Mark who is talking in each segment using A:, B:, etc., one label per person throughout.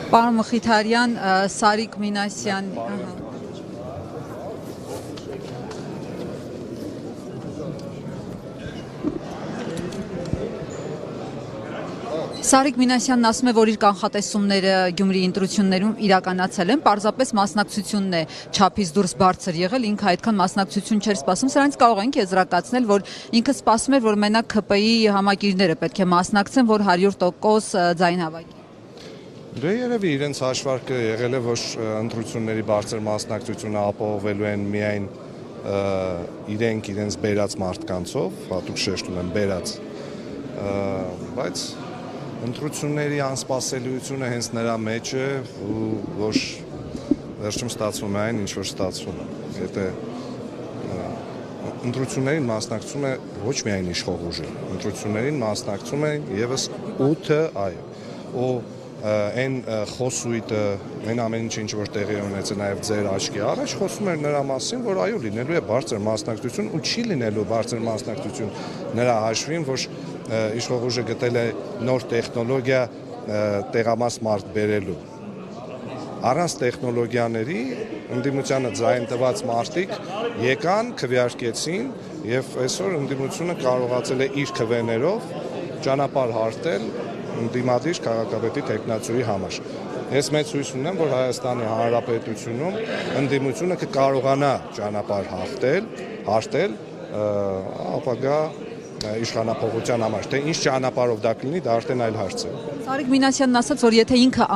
A: Պարոն Մխիթարյան, Սարիկ Մինասյան, Սարիկ Մինասյանն ասում է, որ իր կանխատեսումները Գյումրիի ընտրություններում իրականացել են, պարզապես մասնակցությունն է չափից դուրս բարձր եղել, ինքը այդքան մասնակցություն չէր սպասում, սրանից կարող ենք եզրակացնել, որ ինքը սպասում էր, որ մենակ ՔՊԻ համակիրները պետք է մասնակցեն, որ 100% ձայն հավաքի։
B: Դե երևի իրենց հաշվարկը եղել է, որ ընտրությունների բարձր մասնակցությունը ապահովելու են միայն իրենք իրենց բերած մարդկանցով, հատուկ շեշտում եմ բերած, բայց ընտրությունների անսպասելիությունը հենց նրա մեջ է, որ վերջում ստացվում է այն, ինչ որ ստացվում է։ Եթե ընտրություններին մասնակցում է ոչ միայն իշխող ուժը, ընտրություններին մասնակցում են եւս 8-ը, այո, այն խոսույթը, այն ամեն ինչ որ տեղի ունեցել նաև ձեր աչքի առաջ, խոսում էր նրա մասին, որ այո, լինելու է բարձր մասնակցություն ու չի լինելու բարձր մասնակցություն նրա հաշվին, որ իշխող ուժը գտել է նոր տեխնոլոգիա տեղամաս մարդ բերելու։ Առանց տեխնոլոգիաների ընդդիմությանը ձայն տված մարդիկ եկան, քվեարկեցին եւ այսօր ընդդիմությունը կարողացել է իր քվեներով ճանապարհ հարթել ընդդիմադիր քաղաքապետի տեխնացուի համար։ Ես մեծ հույս ունեմ, որ Հայաստանի Հանրապետությունում ընդդիմությունը կկարողանա ճանապարհ հարթել ապագա իշխանափոխության համար, թե ինչ ճանապարհով դա կլինի, դա արդեն այլ հարց է։
A: Սարիկ Մինասյանն ասաց, որ եթե ինքը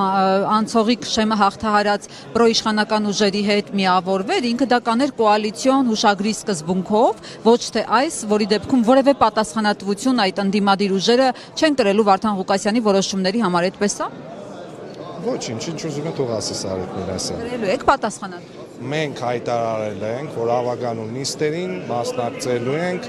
A: անցողիկ շեմը հաղթահարած պրոիշխանական ուժերի հետ միավորվեր, ինքը դա կաներ կոալիցիոն հուշագրի սկզբունքով, ոչ թե այս, որի դեպքում որևէ պատասխանատվություն այդ ընդդիմադիր ուժերը չեն կրելու Վարդան Ղուկասյանի որոշումների համար, այդպես է։
B: Ոչինչ, ինչ ուզում է թող ասի Սարիկ Մինասյան։
A: Կրելու եք պատասխանատվություն։
B: Մենք հայտարարել ենք, որ ավագանու նիստերին մասնակցելու ենք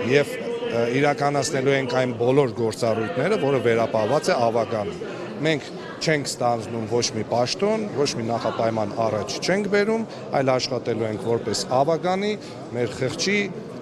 B: եւ իրականացնելու ենք այն բոլոր գործառույթները, որը վերապահված է ավագանին։ Մենք չենք ստանձնում ոչ մի պաշտոն, ոչ մի նախապայման առաջ չենք բերում, այլ աշխատելու ենք որպես ավագանի, մեր խղճի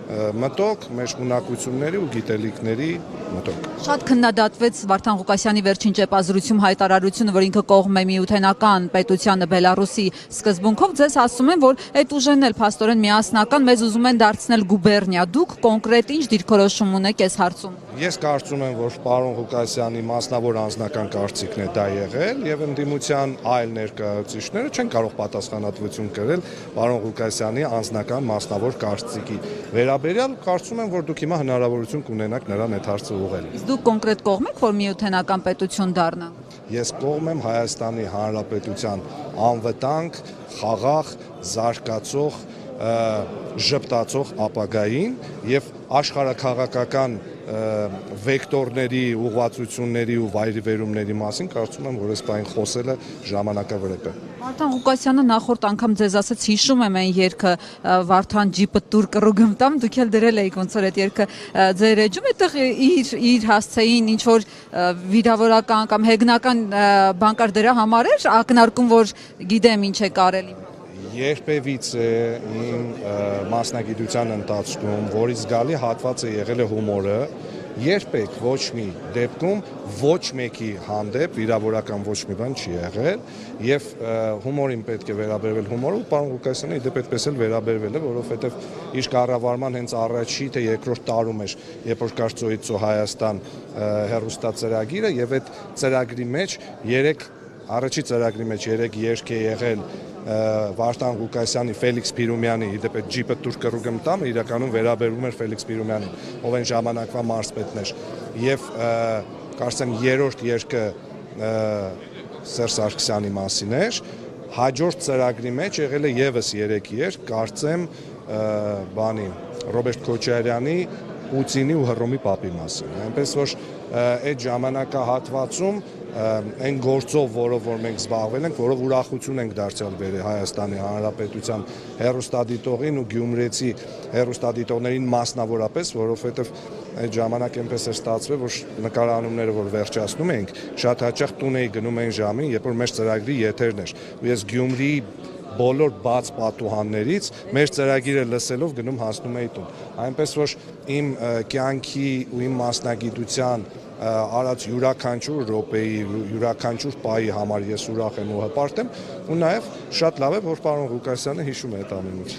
B: մտոք, մեր ունակությունների ու գիտելիքների մտոք։
A: Շատ քննադատվեց Վարդան Ղուկասյանի վերջին ճեպազրույցում հայտարարությունը, որ ինքը կողմ է միութենական պետությանը Բելարուսի սկզբունքով, ձեզ ասում են, որ այդ ուժերն էլ փաստորեն միասնական, մեզ ուզում են դարձնել գուբերնիա։ Դուք կոնկրետ ինչ դիրքորոշում ունեք այս հարցում։
B: Ես կարծում եմ, որ պարոն Ղուկասյանի մասնավոր անձնական կարծիքն է դա եղել եւ ընդդիմության այլ ներկայացուցիչները չեն կարող պատասխանատվություն կրել պարոն Ղուկասյանի անձնական մասնավոր կարծիքի վերաբերյալ, կարծում եմ, որ դուք հիմա հնարավորություն կունենաք նրան այդ հարցը ուղղել։
A: Իսկ դուք կոնկրետ կողմ եք, որ միութենական պետություն դառնա։
B: Ես կողմ եմ Հայաստանի Հանրապետության անվտանգ, խաղաղ, զարգացող, ժպտացող ապագային եւ աշխարհաքաղաքական վեկտորների, ուղղվածությունների ու վայրիվերումների մասին կարծում եմ, որ այս բանը խոսելը ժամանակավրեպ է։
A: Վարդան Ղուկասյանը նախորդ անգամ ձեզ ասաց, հիշում եմ այն երգը Վարդան ջիպը տուր կռուգում տամ, դուք էլ դրել եք ոնց որ այդ երգը ձեր էջում, այդտեղ իր հասցեին ինչ որ վիրավորական կամ հեգնական բան կար դրա համար էր ակնարկում, որ գիտեմ ինչ է կարելի։
B: Երբևից է իմ մասնագիտության ընթացքում, որից զգալի հատված է եղել է հումորը, երբեք ոչ մի դեպքում ոչ մեկի հանդեպ վիրավորական ոչ մի բան չի եղել եւ հումորին պետք է վերաբերվել հումորով, պարոն Ղուկասյանը իդեպ այդպես էլ վերաբերվել է, որովհետեւ իր կառավարման հենց առաջի թե երկրորդ տարում էր, երբ որ կար Ծոյիցո Հայաստան հեռուստածրագիրը եւ այդ ծրագրի մեջ առաջի ծրագրի մեջ 3 երգ է եղել Վարդան Ղուկասյանի, Ֆելիքս Փիրումյանի, իդեպ այդ ջիպը տուր կռուգում տամ, իրականում վերաբերվում էր Ֆելիքս Փիրումյանին, ով այն ժամանակվա մարզպետն էր։ Եվ կարծեմ երրորդ երգը Սերժ Սարգսյանի մասին էր, հաջորդ ծրագրի մեջ եղել է եւս 3 երգ, կարծեմ Ռոբերտ Քոչարյանի Պուտինի ու Հռոմի պապի մասին։ Այնպես որ այդ ժամանակահատվածում այն գործով, որով որ մենք զբաղվել ենք, որով ուրախություն ենք դարձյալ բերել Հայաստանի Հանրապետության հեռուստադիտողին ու գյումրեցի հեռուստադիտողներին մասնավորապես, որովհետև այդ ժամանակ այնպես է ստացվել, որ նկարանումները, որ վերջացնում ենք, շատ հաճախ տուն էի գնում այն ժամին, երբ որ մեր ծրագրի եթերն էր։ Ու ես Գյումրիի բոլոր բաց պատուհաններից մեր ծրագիրը լսելով գնում հասնում էի տուն։ Այնպես որ իմ կյանքի ու իմ մասնագիտության արած յուրաքանչյուր րոպեի, յուրաքանչյուր պահի համար ես ուրախ եմ ու հպարտ եմ, ու նաև շատ լավ է, որ պարոն Ղուկասյանը հիշում է այդ ամեն ինչ։